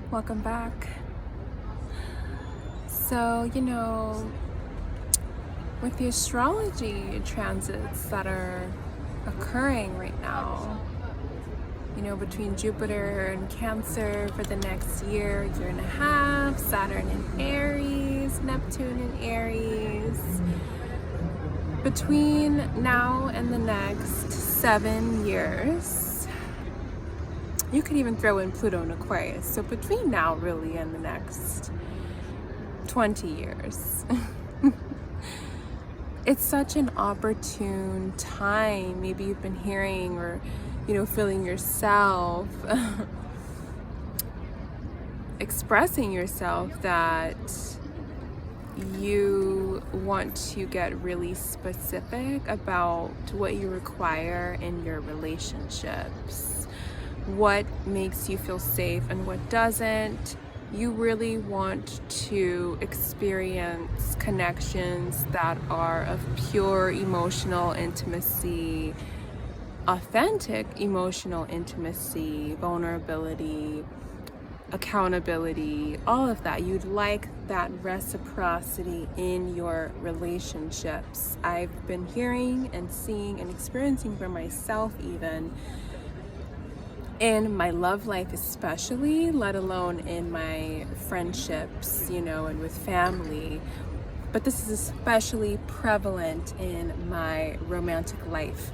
Welcome back. So, with the astrology transits that are occurring right now, between Jupiter and Cancer for the next year and a half, Saturn in Aries, Neptune in Aries, between now and the next 7 years, you could even throw in Pluto and Aquarius. So between now, really, and the next 20 years. It's such an opportune time. Maybe you've been hearing or, feeling yourself expressing yourself that you want to get really specific about what you require in your relationships, what makes you feel safe and what doesn't. You really want to experience connections that are of pure emotional intimacy, authentic emotional intimacy, vulnerability, accountability, all of that. You'd like that reciprocity in your relationships. I've been hearing and seeing and experiencing for myself even in my love life especially, let alone in my friendships, and with family. But this is especially prevalent in my romantic life.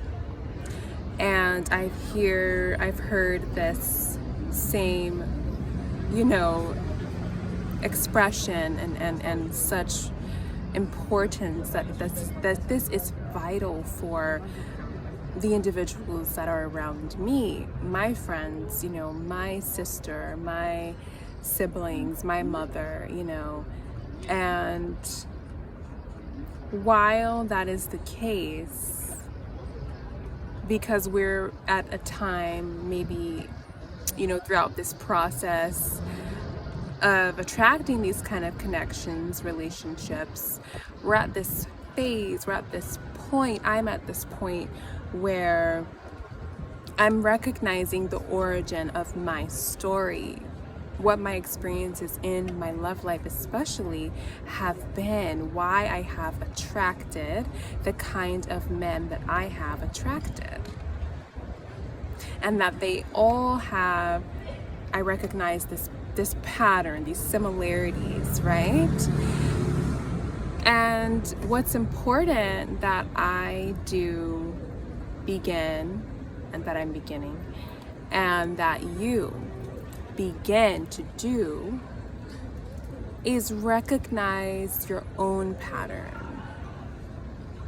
And I've heard this same, expression and such importance that this is vital for the individuals that are around me, my friends, my sister, my siblings, my mother, and while that is the case, because we're at a time maybe, throughout this process of attracting these kind of connections, relationships, we're at this phase, I'm at this point where I'm recognizing the origin of my story, what my experiences in my love life especially have been, why I have attracted the kind of men that I have attracted. And that they all have, I recognize this pattern, these similarities, right? And what's important that I do begin, and that I'm beginning, and that you begin to do, is recognize your own pattern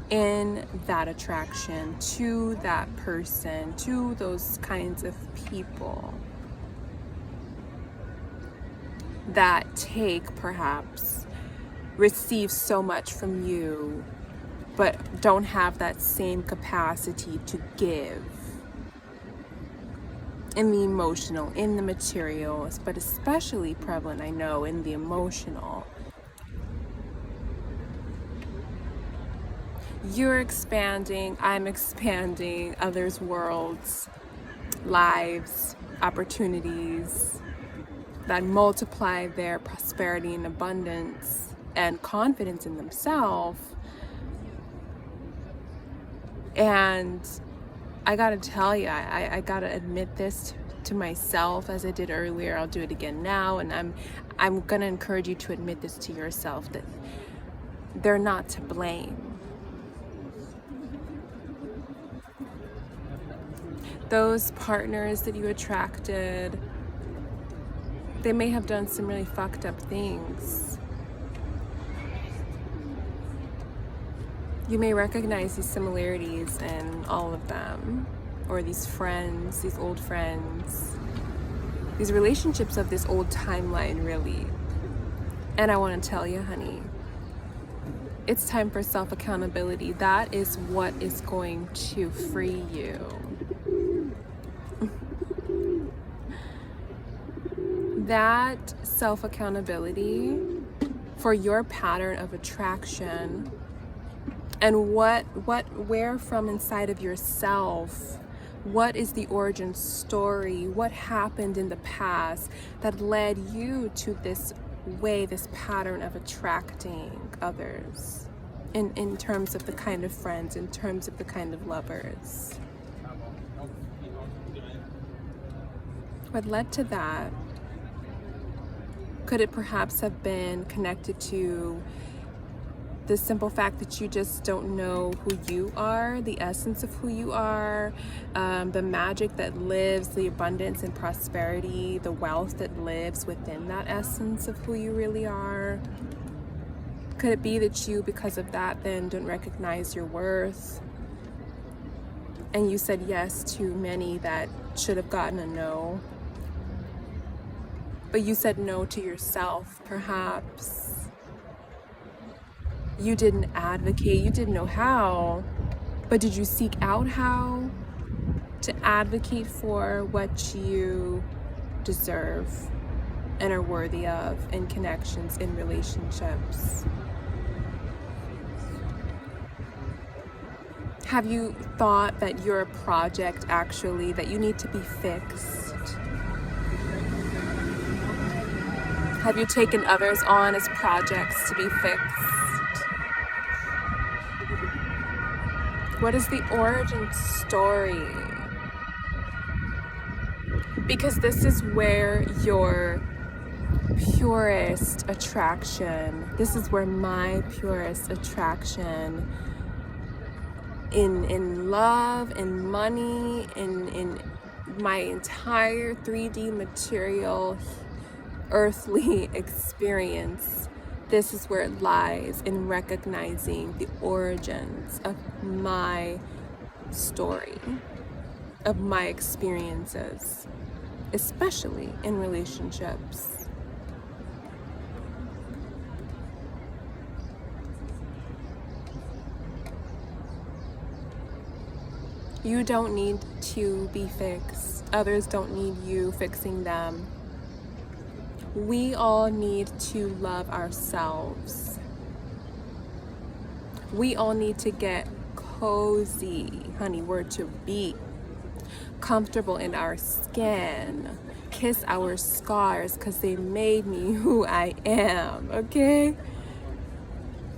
in that attraction to that person, to those kinds of people that receive so much from you, but don't have that same capacity to give in the emotional, in the material, but especially prevalent, I know, in the emotional. You're expanding, I'm expanding others' worlds, lives, opportunities that multiply their prosperity and abundance and confidence in themselves. And I gotta tell you, I gotta admit this to myself, as I did earlier. I'll do it again now, and I'm gonna encourage you to admit this to yourself, that they're not to blame. Those partners that you attracted, they may have done some really fucked up things. You may recognize these similarities in all of them, or these friends, these old friends, these relationships of this old timeline, really. And I want to tell you, honey, it's time for self-accountability. That is what is going to free you. That self-accountability for your pattern of attraction and where from inside of yourself What is the origin story? What happened in the past that led you to this way, this pattern of attracting others in terms of the kind of friends, in terms of the kind of lovers? What led to that? Could it perhaps have been connected to the simple fact that you just don't know who you are, the essence of who you are, the magic that lives, the abundance and prosperity, the wealth that lives within that essence of who you really are? Could it be that you, because of that, then don't recognize your worth? And you said yes to many that should have gotten a no. But you said no to yourself, perhaps. You didn't advocate, you didn't know how, but did you seek out how to advocate for what you deserve and are worthy of in connections, in relationships? Have you thought that you're a project, actually, that you need to be fixed? Have you taken others on as projects to be fixed? What is the origin story? Because this is where your purest attraction, this is where my purest attraction in love, in money, in my entire 3D material, earthly experience, this is where it lies, in recognizing the origins of my story, of my experiences, especially in relationships. You don't need to be fixed. Others don't need you fixing them. We all need to love ourselves. We all need to get cozy, honey, word to be, comfortable in our skin, kiss our scars because they made me who I am, okay?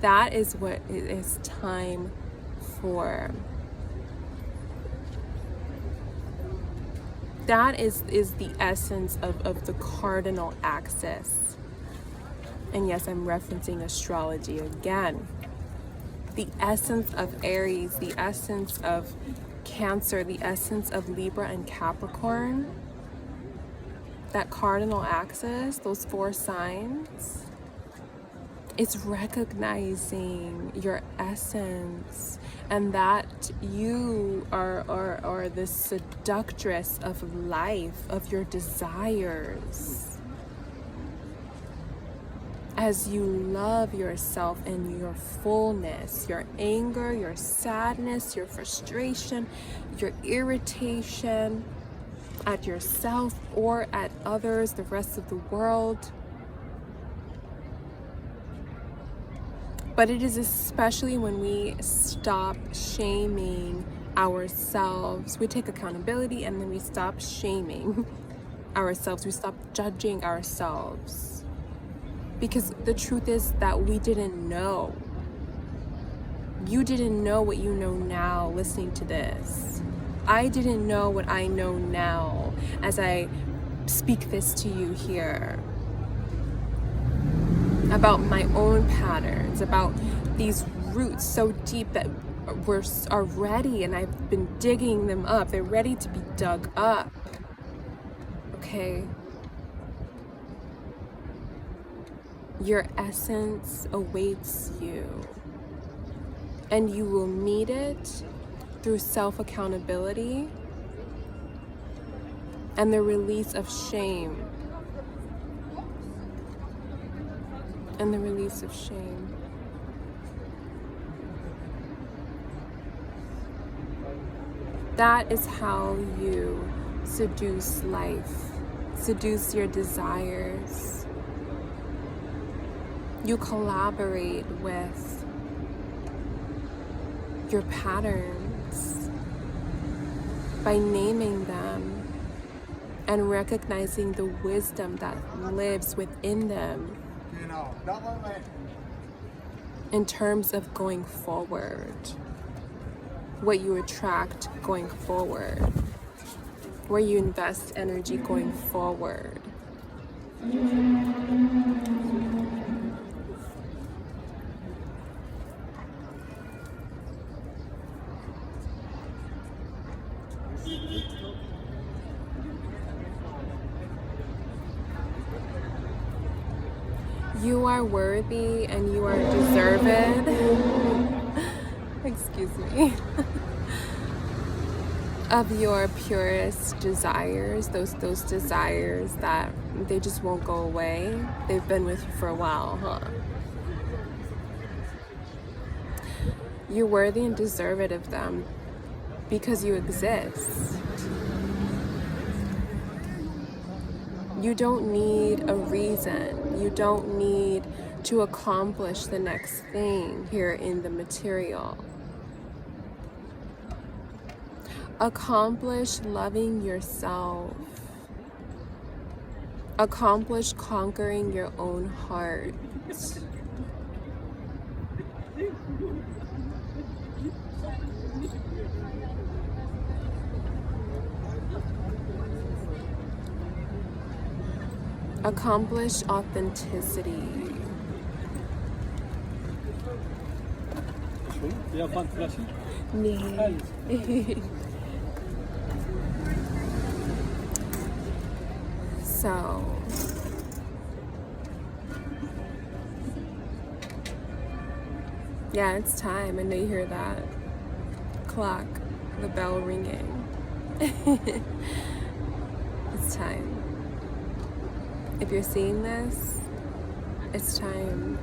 That is what it is time for. That is the essence of the cardinal axis. And yes, I'm referencing astrology again. The essence of Aries, the essence of Cancer, the essence of Libra and Capricorn, that cardinal axis, those 4 signs, it's recognizing your essence and that you are the seductress of life, of your desires. As you love yourself in your fullness, your anger, your sadness, your frustration, your irritation at yourself or at others, the rest of the world. But it is especially when we stop shaming ourselves. We take accountability and then we stop shaming ourselves. We stop judging ourselves. Because the truth is that we didn't know. You didn't know what you know now listening to this. I didn't know what I know now as I speak this to you here. About my own patterns, about these roots so deep that are ready, and I've been digging them up. They're ready to be dug up. Okay? Your essence awaits you, and you will meet it through self-accountability and the release of shame. And the release of shame. That is how you seduce life, seduce your desires. You collaborate with your patterns by naming them and recognizing the wisdom that lives within them in terms of going forward, what you attract going forward, where you invest energy going forward. You are worthy and you are deserved. Excuse me. Of your purest desires, those desires that they just won't go away. They've been with you for a while, huh? You're worthy and deserved of them because you exist. You don't need a reason. You don't need to accomplish the next thing here in the material. Accomplish loving yourself. Accomplish conquering your own heart. Accomplish authenticity. Nee. So, yeah, it's time. I know you hear that clock, the bell ringing. It's time. If you're seeing this, it's time.